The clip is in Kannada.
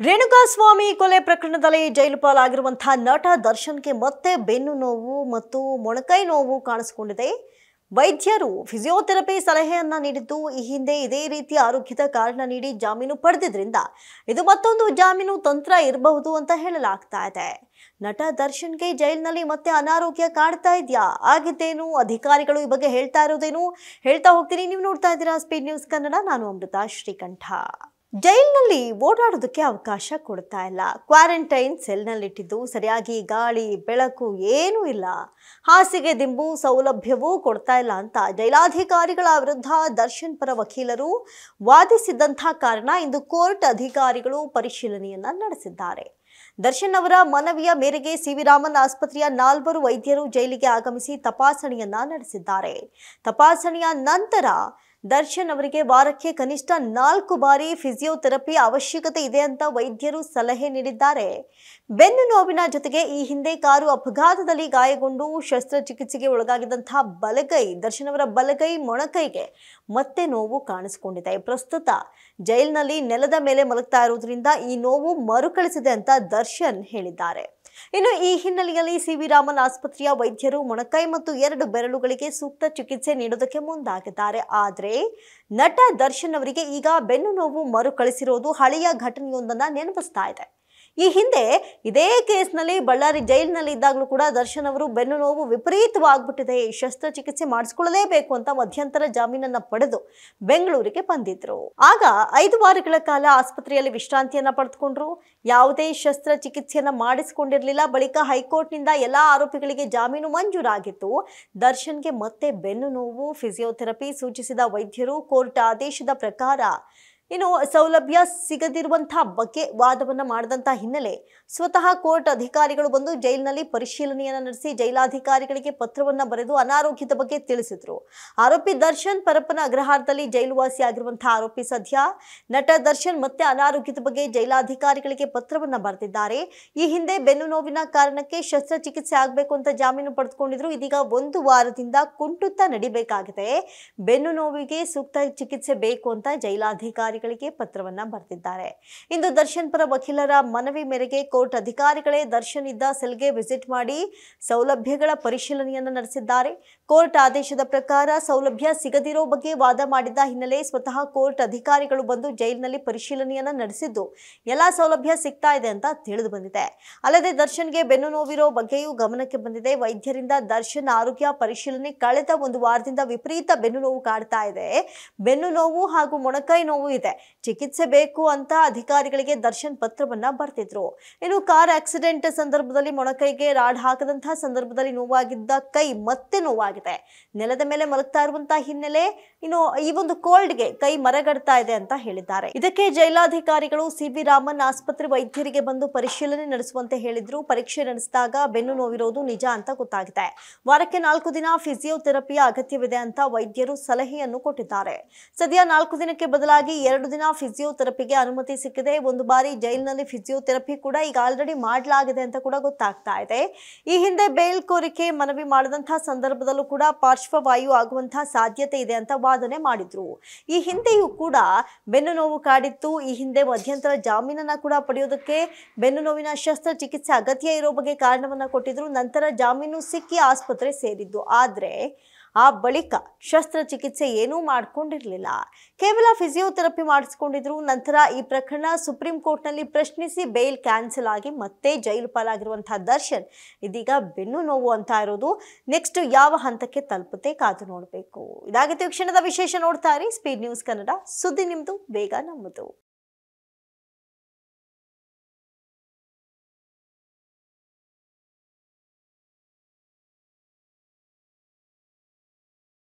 ರೇಣುಕಾಸ್ವಾಮಿ ಕೊಲೆ ಪ್ರಕರಣದಲ್ಲಿ ಜೈಲು ಪಾಲಾಗಿರುವಂತಹ ನಟ ದರ್ಶನ್ಗೆ ಮತ್ತೆ ಬೆನ್ನು ನೋವು ಮತ್ತು ಮೊಣಕೈ ನೋವು ಕಾಣಿಸಿಕೊಂಡಿದೆ. ವೈದ್ಯರು ಫಿಸಿಯೋಥೆರಪಿ ಸಲಹೆಯನ್ನ ನೀಡಿದ್ದು, ಈ ಹಿಂದೆ ಇದೇ ರೀತಿಯ ಆರೋಗ್ಯದ ಕಾರಣ ನೀಡಿ ಜಾಮೀನು ಪಡೆದಿದ್ರಿಂದ ಇದು ಮತ್ತೊಂದು ಜಾಮೀನು ತಂತ್ರ ಇರಬಹುದು ಅಂತ ಹೇಳಲಾಗ್ತಾ ಇದೆ. ನಟ ದರ್ಶನ್ಗೆ ಜೈಲಿನಲ್ಲಿ ಮತ್ತೆ ಅನಾರೋಗ್ಯ ಕಾಡ್ತಾ ಇದೆಯಾ, ಆಗಿದ್ದೇನು, ಅಧಿಕಾರಿಗಳು ಈ ಬಗ್ಗೆ ಹೇಳ್ತಾ ಇರೋದೇನು, ಹೇಳ್ತಾ ಹೋಗ್ತೀನಿ. ನೀವು ನೋಡ್ತಾ ಇದ್ದೀರಾ ಸ್ಪೀಡ್ ನ್ಯೂಸ್ ಕನ್ನಡ. ನಾನು ಅಮೃತ ಶ್ರೀಕಂಠ. ಜೈಲಿನಲ್ಲಿ ಓಡಾಡೋದಕ್ಕೆ ಅವಕಾಶ ಕೊಡ್ತಾ ಇಲ್ಲ. ಕ್ವಾರಂಟೈನ್ ಸೆಲ್ನಲ್ಲಿಟ್ಟಿದ್ದು, ಸರಿಯಾಗಿ ಗಾಳಿ ಬೆಳಕು ಏನೂ ಇಲ್ಲ, ಹಾಸಿಗೆ ದಿಂಬು ಸೌಲಭ್ಯವೂ ಕೊಡ್ತಾ ಇಲ್ಲ ಅಂತ ಜೈಲಾಧಿಕಾರಿಗಳ ವಿರುದ್ಧ ದರ್ಶನ್ ಪರ ವಕೀಲರು ವಾದಿಸಿದ್ದಂಥ ಕಾರಣ ಇಂದು ಕೋರ್ಟ್ ಅಧಿಕಾರಿಗಳು ಪರಿಶೀಲನೆಯನ್ನ ನಡೆಸಿದ್ದಾರೆ. ದರ್ಶನ್ ಅವರ ಮನವಿಯ ಮೇರೆಗೆ ಸಿ.ವಿ. ರಾಮನ್ ಆಸ್ಪತ್ರೆಯ 4 ವೈದ್ಯರು ಜೈಲಿಗೆ ಆಗಮಿಸಿ ತಪಾಸಣೆಯನ್ನ ನಡೆಸಿದ್ದಾರೆ. ತಪಾಸಣೆಯ ನಂತರ ದರ್ಶನ್ ಅವರಿಗೆ ವಾರಕ್ಕೆ ಕನಿಷ್ಠ 4 ಬಾರಿ ಫಿಸಿಯೋಥೆರಪಿ ಅವಶ್ಯಕತೆ ಇದೆ ಅಂತ ವೈದ್ಯರು ಸಲಹೆ ನೀಡಿದ್ದಾರೆ. ಬೆನ್ನು ನೋವಿನ ಜೊತೆಗೆ ಈ ಹಿಂದೆ ಕಾರು ಅಪಘಾತದಲ್ಲಿ ಗಾಯಗೊಂಡು ಶಸ್ತ್ರಚಿಕಿತ್ಸೆಗೆ ಒಳಗಾಗಿದ್ದಂತಹ ಬಲಗೈ, ದರ್ಶನ್ ಅವರ ಬಲಗೈ ಮೊಣಕೈಗೆ ಮತ್ತೆ ನೋವು ಕಾಣಿಸಿಕೊಂಡಿದೆ. ಪ್ರಸ್ತುತ ಜೈಲಿನಲ್ಲಿ ನೆಲದ ಮೇಲೆ ಮಲಗ್ತಾ ಇರೋದ್ರಿಂದ ಈ ನೋವು ಮರುಕಳಿಸಿದೆ ಅಂತ ದರ್ಶನ್ ಹೇಳಿದ್ದಾರೆ. ಇನ್ನು ಈ ಹಿನ್ನೆಲೆಯಲ್ಲಿ ಸಿ.ವಿ. ರಾಮನ್ ಆಸ್ಪತ್ರೆಯ ವೈದ್ಯರು ಮೊಣಕೈ ಮತ್ತು 2 ಬೆರಳುಗಳಿಗೆ ಸೂಕ್ತ ಚಿಕಿತ್ಸೆ ನೀಡೋದಕ್ಕೆ ಮುಂದಾಗಿದ್ದಾರೆ. ಆದರೆ ನಟ ದರ್ಶನ್ ಅವರಿಗೆ ಈಗ ಬೆನ್ನು ನೋವು ಮರುಕಳಿಸಿರೋದು ಹಳೆಯ ಘಟನೆಯೊಂದನ್ನು ನೆನಪಿಸ್ತಾ ಇದೆ. ಈ ಹಿಂದೆ ಇದೇ ಕೇಸ್ನಲ್ಲಿ ಬಳ್ಳಾರಿ ಜೈಲಿನಲ್ಲಿ ಇದ್ದಾಗಲೂ ಕೂಡ ದರ್ಶನ್ ಅವರು ಬೆನ್ನು ನೋವು ವಿಪರೀತವಾಗ್ಬಿಟ್ಟಿದೆ, ಶಸ್ತ್ರಚಿಕಿತ್ಸೆ ಮಾಡಿಸ್ಕೊಳ್ಳಲೇಬೇಕು ಅಂತ ಮಧ್ಯಂತರ ಜಾಮೀನನ್ನ ಪಡೆದು ಬೆಂಗಳೂರಿಗೆ ಬಂದಿದ್ರು. ಆಗ 5 ವಾರಗಳ ಕಾಲ ಆಸ್ಪತ್ರೆಯಲ್ಲಿ ವಿಶ್ರಾಂತಿಯನ್ನ ಪಡೆದುಕೊಂಡ್ರು. ಯಾವುದೇ ಶಸ್ತ್ರಚಿಕಿತ್ಸೆಯನ್ನ ಮಾಡಿಸಿಕೊಂಡಿರಲಿಲ್ಲ. ಬಳಿಕ ಹೈಕೋರ್ಟ್ನಿಂದ ಎಲ್ಲಾ ಆರೋಪಿಗಳಿಗೆ ಜಾಮೀನು ಮಂಜೂರಾಗಿತ್ತು. ದರ್ಶನ್ಗೆ ಮತ್ತೆ ಬೆನ್ನು ನೋವು, ಫಿಸಿಯೋಥೆರಪಿ ಸೂಚಿಸಿದ ವೈದ್ಯರು ಕೋರ್ಟ್ ಆದೇಶದ ಪ್ರಕಾರ ಸೌಲಭ್ಯ ಸಿಗದಿರುವಂತಹ ಬಗ್ಗೆ ವಾದವನ್ನ ಮಾಡಿದಂತಹ ಹಿನ್ನೆಲೆ ಸ್ವತಃ ಕೋರ್ಟ್ ಅಧಿಕಾರಿಗಳು ಬಂದು ಜೈಲಿನಲ್ಲಿ ಪರಿಶೀಲನೆಯನ್ನ ನಡೆಸಿ ಜೈಲಾಧಿಕಾರಿಗಳಿಗೆ ಪತ್ರವನ್ನ ಬರೆದು ಅನಾರೋಗ್ಯದ ಬಗ್ಗೆ ತಿಳಿಸಿದ್ರು. ಆರೋಪಿ ದರ್ಶನ್ ಪರಪ್ಪನ ಅಗ್ರಹಾರದಲ್ಲಿ ಜೈಲುವಾಸಿಯಾಗಿರುವಂತಹ ಆರೋಪಿ ಸದ್ಯ ನಟ ದರ್ಶನ್ ಮತ್ತೆ ಅನಾರೋಗ್ಯದ ಬಗ್ಗೆ ಜೈಲಾಧಿಕಾರಿಗಳಿಗೆ ಪತ್ರವನ್ನ ಬರೆದಿದ್ದಾರೆ. ಈ ಹಿಂದೆ ಬೆನ್ನು ನೋವಿನ ಕಾರಣಕ್ಕೆ ಶಸ್ತ್ರಚಿಕಿತ್ಸೆ ಆಗಬೇಕು ಅಂತ ಜಾಮೀನು ಪಡೆದುಕೊಂಡಿದ್ರು. ಇದೀಗ 1 ವಾರದಿಂದ ಕುಂಟುತ್ತಾ ನಡಿಬೇಕಾಗಿದೆ. ಬೆನ್ನು ನೋವಿಗೆ ಸೂಕ್ತ ಚಿಕಿತ್ಸೆ ಬೇಕು ಅಂತ ಜೈಲಾಧಿಕಾರಿ ಪತ್ರವನ್ನ ಬರೆದಿದ್ದಾರೆ. ಇಂದು ದರ್ಶನ್ ಪರ ವಕೀಲರ ಮನವಿ ಮೇರೆಗೆ ಕೋರ್ಟ್ ಅಧಿಕಾರಿಗಳೇ ದರ್ಶನ್ ಇದ್ದ ಸೆಲ್ಗೆ ವಿಸಿಟ್ ಮಾಡಿ ಸೌಲಭ್ಯಗಳ ಪರಿಶೀಲನೆಯನ್ನ ನಡೆಸಿದ್ದಾರೆ. ಕೋರ್ಟ್ ಆದೇಶದ ಪ್ರಕಾರ ಸೌಲಭ್ಯ ಸಿಗದಿರೋ ಬಗ್ಗೆ ವಾದ ಮಾಡಿದ್ದ ಹಿನ್ನೆಲೆ ಸ್ವತಃ ಕೋರ್ಟ್ ಅಧಿಕಾರಿಗಳು ಬಂದು ಜೈಲಿನಲ್ಲಿ ಪರಿಶೀಲನೆಯನ್ನ ನಡೆಸಿದ್ದು ಎಲ್ಲಾ ಸೌಲಭ್ಯ ಸಿಗ್ತಾ ಇದೆ ಅಂತ ತಿಳಿದು ಬಂದಿದೆ. ಅಲ್ಲದೆ ದರ್ಶನ್ಗೆ ಬೆನ್ನು ನೋವಿರೋ ಬಗ್ಗೆಯೂ ಗಮನಕ್ಕೆ ಬಂದಿದೆ. ವೈದ್ಯರಿಂದ ದರ್ಶನ್ ಆರೋಗ್ಯ ಪರಿಶೀಲನೆ ಕಳೆದ 1 ವಾರದಿಂದ ವಿಪರೀತ ಬೆನ್ನು ನೋವು ಕಾಡ್ತಾ ಇದೆ. ಬೆನ್ನು ನೋವು ಹಾಗೂ ಮೊಣಕೈ ನೋವು ಇದೆ, ಚಿಕಿತ್ಸೆ ಬೇಕು ಅಂತ ಅಧಿಕಾರಿಗಳಿಗೆ ದರ್ಶನ್ ಪತ್ರವನ್ನ ಬರೆದಿದ್ರು. ಇನ್ನು ಕಾರ್ ಆಕ್ಸಿಡೆಂಟ್ ಸಂದರ್ಭದಲ್ಲಿ ಮೊಣಕೈಗೆ ರಾಡ್ ಹಾಕದಂತಹ ಸಂದರ್ಭದಲ್ಲಿ ನೋವಾಗಿದ್ದ ಕೈ ಮತ್ತೆ ನೋವಾಗಿದೆ. ನೆಲದ ಮೇಲೆ ಮಲಗ್ತಾ ಇರುವಂತಹ ಹಿನ್ನೆಲೆ ಈ ಒಂದು ಕೋಲ್ಡ್ಗೆ ಕೈ ಮರಗಡ್ತಾ ಇದೆ ಅಂತ ಹೇಳಿದ್ದಾರೆ. ಇದಕ್ಕೆ ಜೈಲಾಧಿಕಾರಿಗಳು ಸಿ.ವಿ. ರಾಮನ್ ಆಸ್ಪತ್ರೆ ವೈದ್ಯರಿಗೆ ಬಂದು ಪರಿಶೀಲನೆ ನಡೆಸುವಂತೆ ಹೇಳಿದ್ರು. ಪರೀಕ್ಷೆ ನಡೆಸಿದಾಗ ಬೆನ್ನು ನೋವಿರೋದು ನಿಜ ಅಂತ ಗೊತ್ತಾಗಿದೆ. ವಾರಕ್ಕೆ 4 ದಿನ ಫಿಸಿಯೋಥೆರಪಿಯ ಅಗತ್ಯವಿದೆ ಅಂತ ವೈದ್ಯರು ಸಲಹೆಯನ್ನು ಕೊಟ್ಟಿದ್ದಾರೆ. ಸದ್ಯ 4 ದಿನಕ್ಕೆ ಬದಲಾಗಿ 2 ದಿನ ಫಿಸಿಯೋಥೆರಪಿಗೆ ಅನುಮತಿ ಸಿಕ್ಕಿದೆ. 1 ಬಾರಿ ಜೈಲಿನಲ್ಲಿ ಫಿಸಿಯೋಥೆರಪಿ ಕೂಡ ಈಗ ಆಲ್ರೆಡಿ ಮಾಡಲಾಗಿದೆ ಅಂತ ಕೂಡ ಗೊತ್ತಾಗ್ತಾ ಇದೆ. ಈ ಹಿಂದೆ ಬೇಲ್ ಕೋರಿಕೆ ಮನವಿ ಮಾಡಿದಂತಹ ಸಂದರ್ಭದಲ್ಲೂ ಕೂಡ ಪಾರ್ಶ್ವವಾಯು ಆಗುವಂತಹ ಸಾಧ್ಯತೆ ಇದೆ ಅಂತ ವಾದನೆ ಮಾಡಿದ್ರು. ಈ ಹಿಂದೆಯೂ ಕೂಡ ಬೆನ್ನು ನೋವು ಕಾಡಿತ್ತು. ಈ ಹಿಂದೆ ಮಧ್ಯಂತರ ಜಾಮೀನನ್ನ ಕೂಡ ಪಡೆಯೋದಕ್ಕೆ ಬೆನ್ನು ನೋವಿನ ಶಸ್ತ್ರಚಿಕಿತ್ಸೆ ಅಗತ್ಯ ಇರೋ ಬಗ್ಗೆ ಕಾರಣವನ್ನ ಕೊಟ್ಟಿದ್ರು. ನಂತರ ಜಾಮೀನು ಸಿಕ್ಕಿ ಆಸ್ಪತ್ರೆ ಸೇರಿದ್ದು. ಆದ್ರೆ ಆ ಬಳಿಕ ಶಸ್ತ್ರಚಿಕಿತ್ಸೆ ಏನೂ ಮಾಡ್ಕೊಂಡಿರಲಿಲ್ಲ, ಕೇವಲ ಫಿಸಿಯೋಥೆರಪಿ ಮಾಡಿಸ್ಕೊಂಡಿದ್ರು. ನಂತರ ಈ ಪ್ರಕರಣ ಸುಪ್ರೀಂ ಕೋರ್ಟ್ನಲ್ಲಿ ಪ್ರಶ್ನಿಸಿ ಬೇಲ್ ಕ್ಯಾನ್ಸಲ್ ಆಗಿ ಮತ್ತೆ ಜೈಲು ಪಾಲಾಗಿರುವಂತಹ ದರ್ಶನ್ ಇದೀಗ ಬೆನ್ನು ನೋವು ಅಂತ ಇರೋದು ನೆಕ್ಸ್ಟ್ ಯಾವ ಹಂತಕ್ಕೆ ತಲುಪುತ್ತೆ ಕಾದು ನೋಡಬೇಕು. ಇದಾಗಿತ್ತು ಕ್ಷಣದ ವಿಶೇಷ. ನೋಡ್ತಾ ಇರಿ ಸ್ಪೀಡ್ ನ್ಯೂಸ್ ಕನ್ನಡ. ಸುದ್ದಿ ನಿಮ್ದು, ಬೇಗ ನಮ್ಮದು.